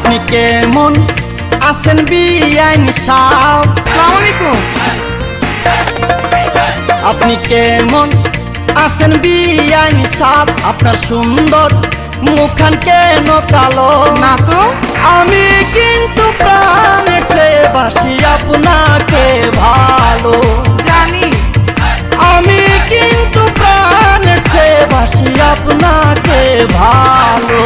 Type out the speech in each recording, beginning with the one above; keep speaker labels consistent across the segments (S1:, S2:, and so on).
S1: আপনি কেমন আছেন বিআইন সাহেব?
S2: আসসালামু আলাইকুম।
S1: আপনি কেমন আছেন বিআইন সাহেব? আপনার সুন্দর মুখখান কেন কালো?
S2: না তো।
S1: আমি কিন্তু প্রাণে বাসি আপনাকে ভালো
S2: জানি।
S1: আমি কিন্তু প্রাণে বাসি আপনাকে ভালো।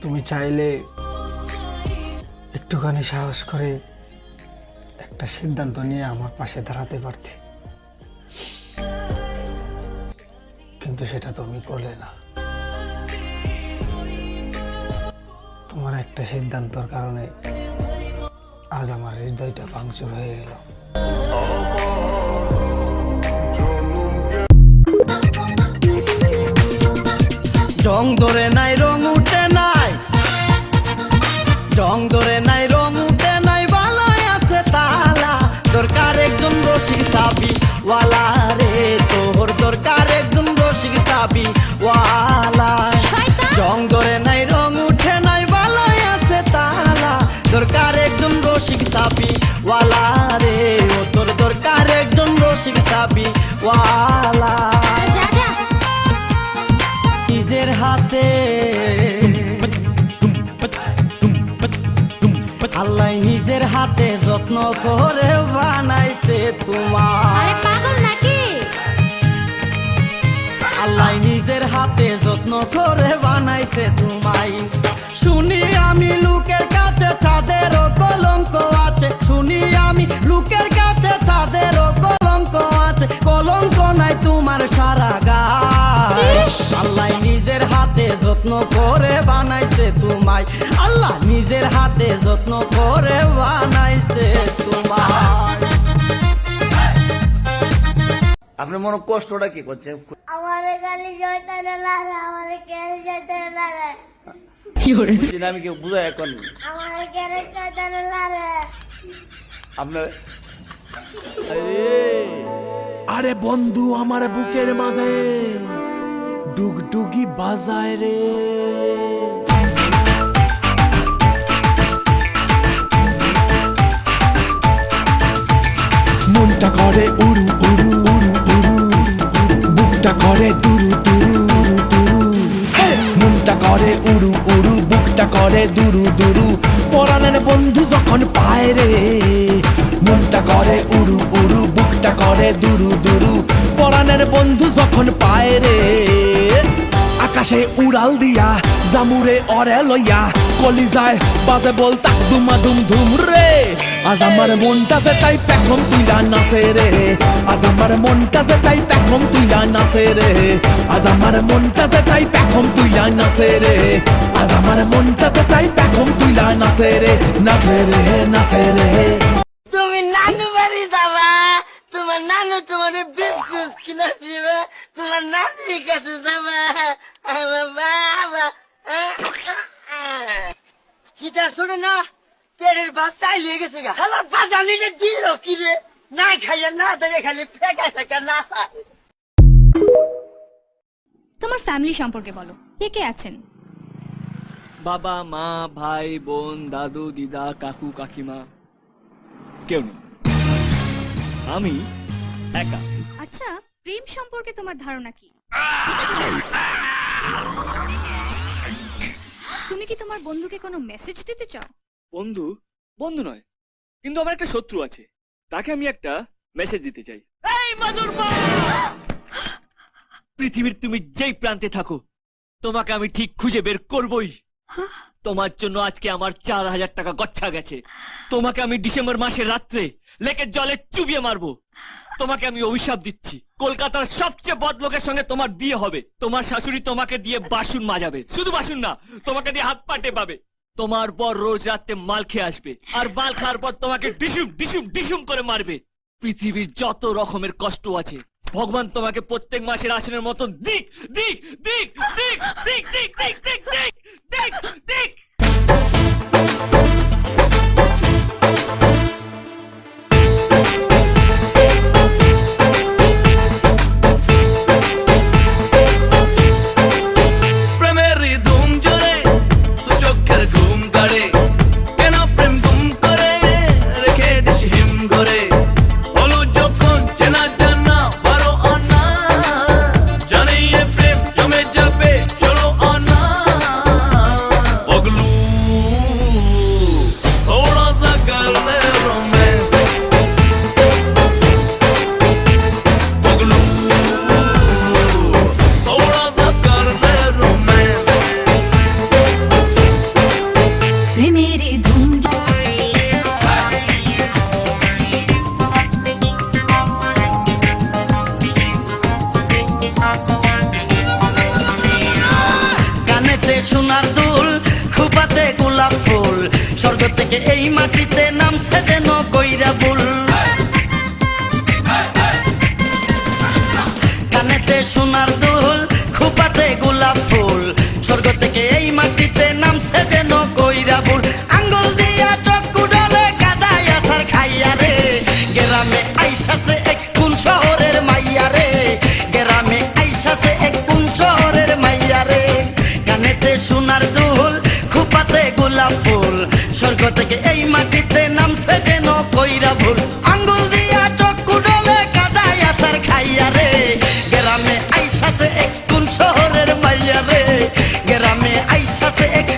S3: তুমি চাইলে একটুখানি সাহস করে একটা সিদ্ধান্ত নিয়ে আমার পাশে দাঁড়াতে পারতে, কিন্তু সেটা তুমি করলে না। তোমার একটা সিদ্ধান্তর কারণে আজ আমার হৃদয়টা ভাঙচুর হয়ে গেল।
S1: জং ধরে নাই রং উঠে নাই, জং ধরে নাই রং উঠে নাই, বালাই আছে তালা। দরকার একজন রসিক সাবি ওয়ালা রে, তোর দরকার একজন রসিক সাবি ওয়ালা। জং ধরে নাই রং উঠে নাই, বালাই আছে তালা। দরকার একজন রসিক সাবি ওয়ালা রে, ও তোর দরকার একজন রসিক সাবি ওয়ালা। নিজের হাতে আল্লাহ নিজের হাতে যত্ন করে বানাইছে তোমার। আল্লাহ নিজের হাতে যত্ন করে বানাইছে তোমায়। শুনি আমি লোকের কাছে চাঁদেরও কলঙ্ক আছে, শুনি আমি লোকের কাছে চাঁদেরও কলঙ্ক আছে, কলঙ্ক নাই তোমার সারা গায়। আল্লাহ নিজের হাতে যত্ন করে বানাইছে তোমায়, আল্লাহ নিজের হাতে যত্ন করে বানাইছে তোমায়।
S4: আপনার মনে কষ্টটা কি করছে?
S5: আমার গালি জয়তানে লাগে, আমার কেড়ে জয়তানে লাগে,
S4: আমি কেউ বুঝাই এখন
S5: আমার কেড়ে জয়তানে লাগে।
S4: আপনার
S6: আরে বন্ধু আমার বুকের মাঝে ডুগডুগি বাজায় রে। মনটা করে উড়ু উড়ু উড়ু উড়ু, বুকটা করে দুরু দুরু উড়ু দুরু। মনটা করে উড়ু উড়ু, বুকটা করে দুরু দুরু, পরাণের বন্ধু যখন পায় রে। মনটা করে উড়ু উড়ু, বুকটা করে দুরু দুরু, পরাণের বন্ধু যখন পায় রে। আকাশে উড়াল দিয়া জামুরে অরে লইয়া, কলিজায় বাজে বল তাক দুমা দুম ধুম রে। আজ আমার মনটা যে তাই পেখম তুইলা নাচে রে, আজ আমার মনটা যে তাই পেখম তুইলা নাচে রে, আজ আমার মনটা যে তাই পেখম তুইলা নাচে রে, আজ আমার মনটা যে তাই পেখম তুইলা নাচে রে, নাচে রে নাচে রে।
S5: তুমি নানু বাড়ি যাবা, তোমার নানু তোমার বিস্কুট কিনে দিবে, তোমার নানির কাছে যাবা। বাবা কিটা শোনো না, পেটের ভাত চাইলে গেছে গা, খালার বাজা নিলে দিল কিরে, না খাইয়া না দেখে খালি ফেঁকা ফেঁকা না চায়।
S7: তোমার ফ্যামিলি সম্পর্কে বলো, কে কে আছেন?
S8: বাবা মা ভাই বোন দাদু দিদা কাকু কাকিমা কেউ নেই, আমি একা।
S7: আচ্ছা, প্রেম সম্পর্কে তোমার ধারণা কি? তুমি কি তোমার বন্ধুকে কোনো মেসেজ দিতে চাও?
S8: বন্ধু বন্ধু নয়, কিন্তু আমার একটা শত্রু আছে, তাকে আমি একটা মেসেজ দিতে চাই। এই মাদুর মা, পৃথিবীর তুমি যেই প্রান্তে থাকো, তোমাকে আমি ঠিক খুঁজে বের করবই। তোমার জন্য আজকে আমার 4000 টাকা গচ্ছা গেছে। তোমাকে আমি ডিসেম্বর মাসের রাত্রে লেকের জলে চুবিয়ে মারবো। তোমাকে আমি অভিশাপ দিচ্ছি, কলকাতার সবচেয়ে বদ লোকের সঙ্গে তোমার বিয়ে হবে। তোমার শাশুড়ি তোমাকে দিয়ে বাসন মাজাবে, শুধু বাসন না, তোমাকে দিয়ে হাত পা টেপাবে। তোমার পর রোজ রাতে মাল খেয়ে আসবে আর মাল খাওয়ার পর তোমাকে ডিসুম ডিসুম ডিসুম করে মারবে। পৃথিবীর যত রকমের কষ্ট আছে ভগবান তোমাকে প্রত্যেক মাসের রাশনের মতন দিক দিক দিক দিক দিক দিক দিক দিক দিক দিক দিক।
S6: প্রেমের ধুম জোরে তু চোখের ঘুম কাড়ে কেন প্রেম গুম করে রেখে দিস হিম করে হলো যখন চেনা জানা বারো আনা জানে এ প্রেম জমে যাবে চলো আনা পগলু थोड़ा सा कर ले रोमांस पगलू थोड़ा सा कर ले रोमांस
S9: प्रेमेरी धूम
S1: কানেতে সোনার দুল খুপাতে গোলাপ ফুল স্বর্গ থেকে এই মাটিতে নামছে যেন কইরা বুল কানেতে সোনার দুল খুপাতে গোলাপ ফুল স্বর্গ থেকে এই মাটিতে নামছে যেন কইরা বুল আঙ্গুল দিয়া চক্ষু ডলে কাদায় আসার খাইয়া রে গ্রামে আইসাছে এক কোন শহরের মাইয়া রে গ্রামে আইসাছে এক কোন শহরের মাইয়া রে কানেতে সোনার দুল খুপাতে গোলাপ ফুল স্বর্গ থেকে এই মাটিতে নামছে যেন কইরা ভুল আঙ্গুল দিয়া চক্ষু ডলে কাদায় আসার খাইয়া রে গ্রামে আইসাছে এক কোন শহরের মাইয়া রে গ্রামে আইসাছে এক